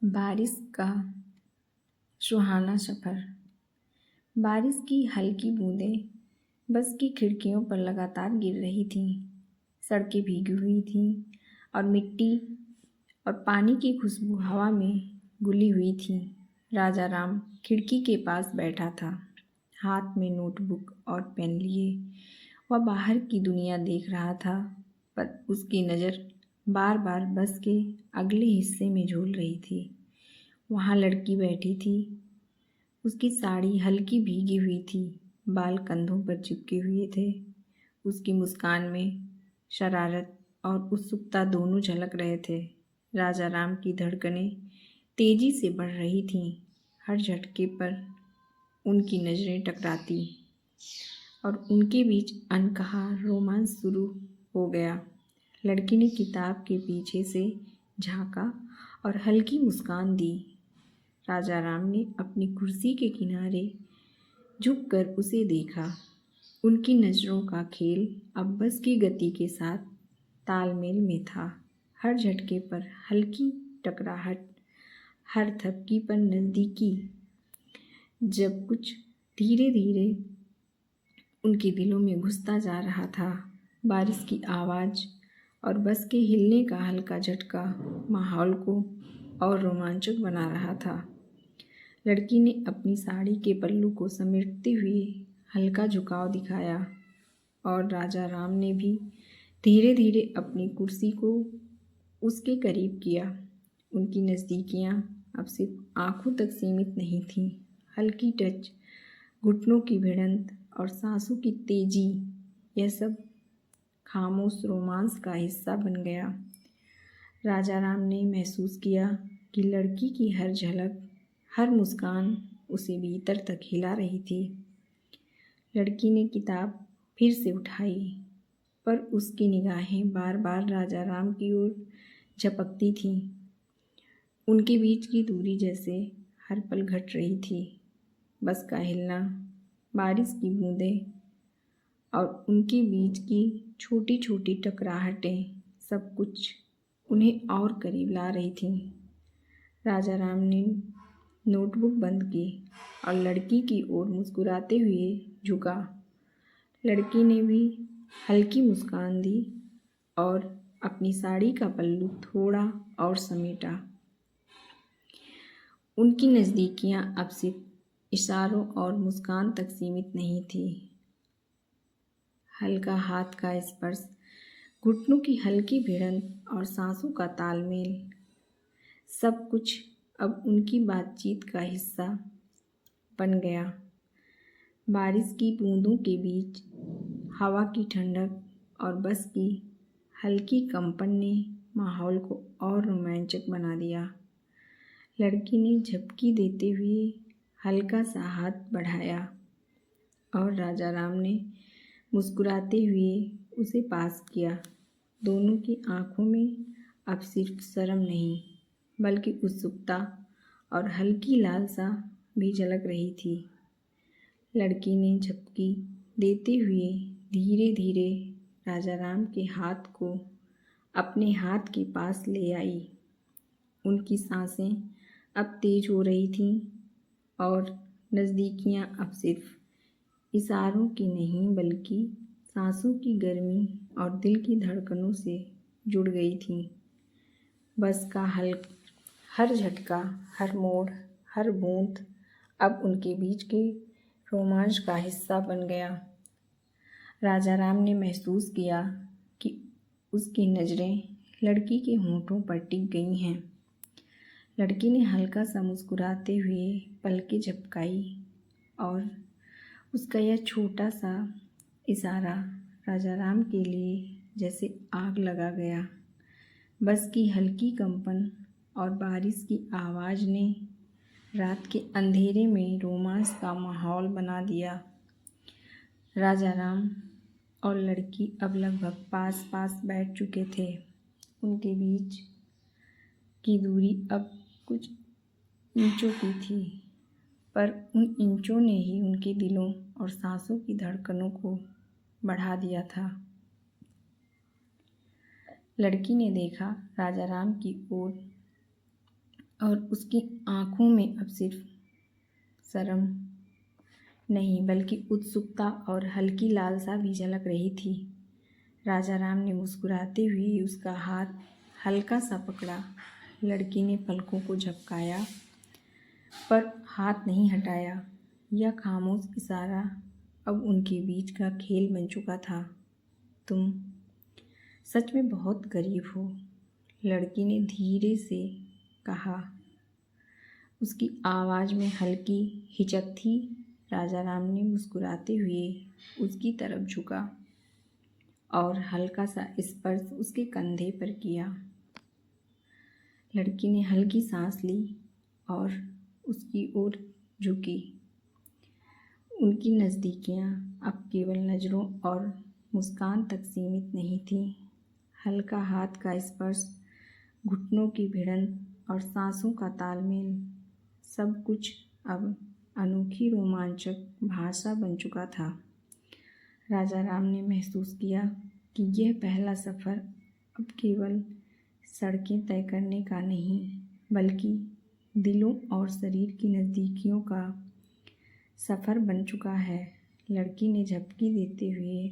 बारिश का सुहाना सफ़र। बारिश की हल्की बूंदें बस की खिड़कियों पर लगातार गिर रही थीं। सड़कें भीगी हुई थीं और मिट्टी और पानी की खुशबू हवा में घुली हुई थी। राजा राम खिड़की के पास बैठा था, हाथ में नोटबुक और पेन लिए। वह बाहर की दुनिया देख रहा था, पर उसकी नज़र बार बार बस के अगले हिस्से में झूल रही थी। वहाँ लड़की बैठी थी। उसकी साड़ी हल्की भीगी हुई थी, बाल कंधों पर चिपके हुए थे। उसकी मुस्कान में शरारत और उत्सुकता दोनों झलक रहे थे। राजा राम की धड़कनें तेजी से बढ़ रही थीं। हर झटके पर उनकी नज़रें टकराती और उनके बीच अनकहा रोमांस शुरू हो गया। लड़की ने किताब के पीछे से झांका और हल्की मुस्कान दी। राजा राम ने अपनी कुर्सी के किनारे झुककर उसे देखा। उनकी नज़रों का खेल अब बस की गति के साथ तालमेल में था। हर झटके पर हल्की टकराहट, हर थपकी पर नज़दीकी। जब कुछ धीरे धीरे उनके दिलों में घुसता जा रहा था। बारिश की आवाज़ और बस के हिलने का हल्का झटका माहौल को और रोमांचक बना रहा था। लड़की ने अपनी साड़ी के पल्लू को समेटते हुए हल्का झुकाव दिखाया और राजा राम ने भी धीरे धीरे अपनी कुर्सी को उसके करीब किया। उनकी नज़दीकियाँ अब सिर्फ आंखों तक सीमित नहीं थीं। हल्की टच, घुटनों की भिड़ंत और सांसों की तेजी, यह सब खामोश रोमांस का हिस्सा बन गया। राजा राम ने महसूस किया कि लड़की की हर झलक, हर मुस्कान उसे भीतर तक हिला रही थी। लड़की ने किताब फिर से उठाई, पर उसकी निगाहें बार बार राजा राम की ओर झपकती थीं। उनके बीच की दूरी जैसे हर पल घट रही थी। बस का हिलना, बारिश की बूंदें और उनके बीच की छोटी छोटी टकराहटें, सब कुछ उन्हें और करीब ला रही थीं। राजा राम ने नोटबुक बंद की और लड़की की ओर मुस्कुराते हुए झुका। लड़की ने भी हल्की मुस्कान दी और अपनी साड़ी का पल्लू थोड़ा और समेटा। उनकी नज़दीकियाँ अब सिर्फ इशारों और मुस्कान तक सीमित नहीं थी। हल्का हाथ का स्पर्श, घुटनों की हल्की भिड़ंत और सांसों का तालमेल, सब कुछ अब उनकी बातचीत का हिस्सा बन गया। बारिश की बूंदों के बीच हवा की ठंडक और बस की हल्की कंपन ने माहौल को और रोमांचक बना दिया। लड़की ने झपकी देते हुए हल्का सा हाथ बढ़ाया और राजा राम ने मुस्कुराते हुए उसे पास किया। दोनों की आंखों में अब सिर्फ शर्म नहीं, बल्कि उत्सुकता और हल्की लालसा भी झलक रही थी। लड़की ने झपकी देते हुए धीरे धीरे राजा राम के हाथ को अपने हाथ के पास ले आई। उनकी सांसें अब तेज हो रही थीं और नज़दीकियाँ अब सिर्फ इशारों की नहीं, बल्कि सांसों की गर्मी और दिल की धड़कनों से जुड़ गई थीं। बस का हर झटका, हर मोड़, हर बूंद अब उनके बीच के रोमांच का हिस्सा बन गया। राजा राम ने महसूस किया कि उसकी नज़रें लड़की के होंठों पर टिक गई हैं। लड़की ने हल्का सा मुस्कुराते हुए पलकें झपकाई और उसका यह छोटा सा इशारा राजा राम के लिए जैसे आग लगा गया। बस की हल्की कंपन और बारिश की आवाज़ ने रात के अंधेरे में रोमांस का माहौल बना दिया। राजा राम और लड़की अब लगभग पास पास बैठ चुके थे। उनके बीच की दूरी अब कुछ इंचों की थी, पर उन इंचों ने ही उनके दिलों और सांसों की धड़कनों को बढ़ा दिया था। लड़की ने देखा राजा राम की ओर और उसकी आँखों में अब सिर्फ शर्म नहीं बल्कि उत्सुकता और हल्की लालसा भी झलक रही थी। राजा राम ने मुस्कुराते हुए उसका हाथ हल्का सा पकड़ा। लड़की ने पलकों को झपकाया पर हाथ नहीं हटाया। यह खामोश इशारा अब उनके बीच का खेल बन चुका था। तुम सच में बहुत गरीब हो, लड़की ने धीरे से कहा। उसकी आवाज़ में हल्की हिचक थी। राजा राम ने मुस्कुराते हुए उसकी तरफ झुका और हल्का सा स्पर्श उसके कंधे पर किया। लड़की ने हल्की सांस ली और उसकी ओर झुकी। उनकी नज़दीकियाँ अब केवल नज़रों और मुस्कान तक सीमित नहीं थी। हल्का हाथ का स्पर्श, घुटनों की भिड़ंत और सांसों का तालमेल, सब कुछ अब अनोखी रोमांचक भाषा बन चुका था। राजा राम ने महसूस किया कि यह पहला सफ़र अब केवल सड़कें तय करने का नहीं बल्कि दिलों और शरीर की नज़दीकियों का सफ़र बन चुका है। लड़की ने झपकी देते हुए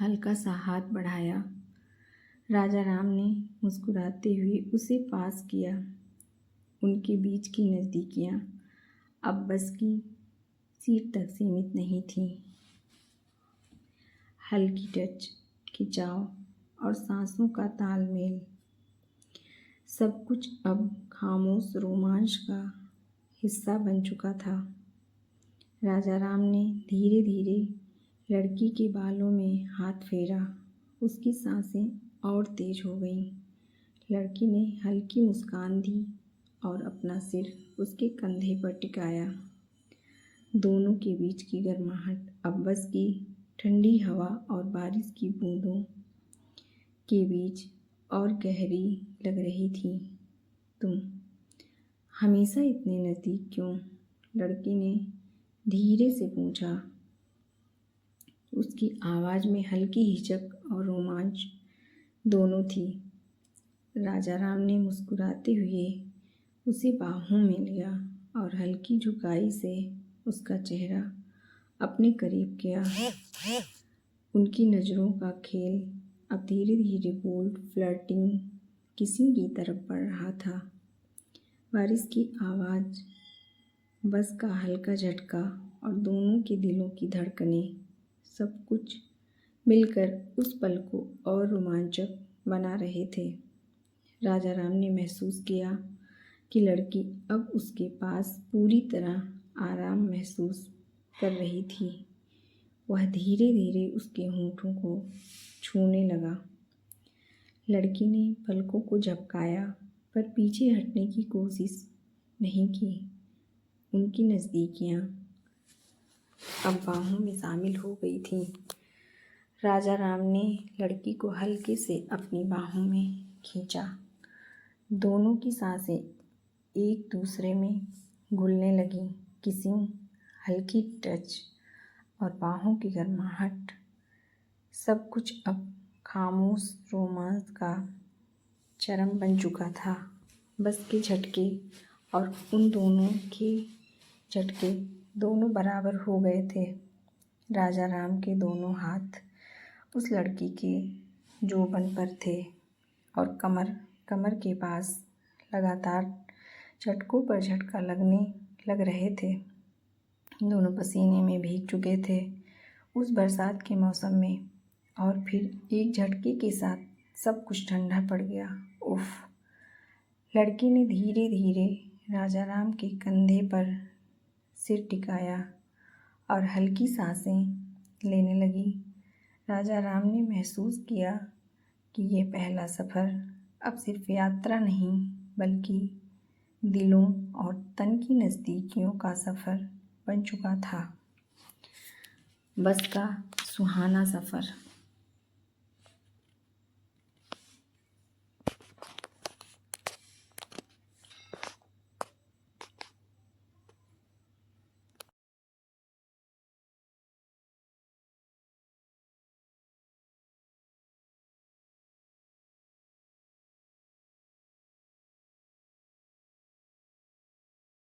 हल्का सा हाथ बढ़ाया। राजा राम ने मुस्कुराते हुए उसे पास किया। उनके बीच की नज़दीकियाँ अब बस की सीट तक सीमित नहीं थीं। हल्की टच, खिंचाव और सांसों का तालमेल, सब कुछ अब खामोश रोमांच का हिस्सा बन चुका था। राजा राम ने धीरे धीरे लड़की के बालों में हाथ फेरा। उसकी सांसें और तेज हो गईं। लड़की ने हल्की मुस्कान दी और अपना सिर उसके कंधे पर टिकाया। दोनों के बीच की गर्माहट अब बस की ठंडी हवा और बारिश की बूंदों के बीच और गहरी लग रही थी। तुम हमेशा इतने नज़दीक क्यों? लड़की ने धीरे से पूछा। उसकी आवाज़ में हल्की हिचक और रोमांच दोनों थी। राजा राम ने मुस्कुराते हुए उसे बाहों में लिया और हल्की झुकाई से उसका चेहरा अपने करीब किया। उनकी नज़रों का खेल अब धीरे धीरे बोल्ड फ्लर्टिंग किसिंग की तरफ बढ़ रहा था। बारिश की आवाज़, बस का हल्का झटका और दोनों के दिलों की धड़कनें, सब कुछ मिलकर उस पल को और रोमांचक बना रहे थे। राजा राम ने महसूस किया कि लड़की अब उसके पास पूरी तरह आराम महसूस कर रही थी। वह धीरे धीरे उसके होंठों को छूने लगा। लड़की ने पलकों को झपकाया पर पीछे हटने की कोशिश नहीं की। उनकी नज़दीकियाँ अब बाहों में शामिल हो गई थीं। राजा राम ने लड़की को हल्के से अपनी बाहों में खींचा। दोनों की सांसें एक दूसरे में घुलने लगीं। किसिंग, हल्की टच और बाहों की गर्माहट, सब कुछ अब खामोश रोमांस का चरम बन चुका था। बस के झटके और उन दोनों के झटके दोनों बराबर हो गए थे। राजा राम के दोनों हाथ उस लड़की के जोबन पर थे और कमर के पास लगातार झटकों पर झटका लगने लग रहे थे। दोनों पसीने में भीग चुके थे उस बरसात के मौसम में, और फिर एक झटके के साथ सब कुछ ठंडा पड़ गया। उफ! लड़की ने धीरे धीरे राजा राम के कंधे पर सिर टिकाया और हल्की सांसें लेने लगी। राजा राम ने महसूस किया कि यह पहला सफ़र अब सिर्फ यात्रा नहीं बल्कि दिलों और तन की नज़दीकियों का सफ़र बन चुका था। बस का सुहाना सफ़र।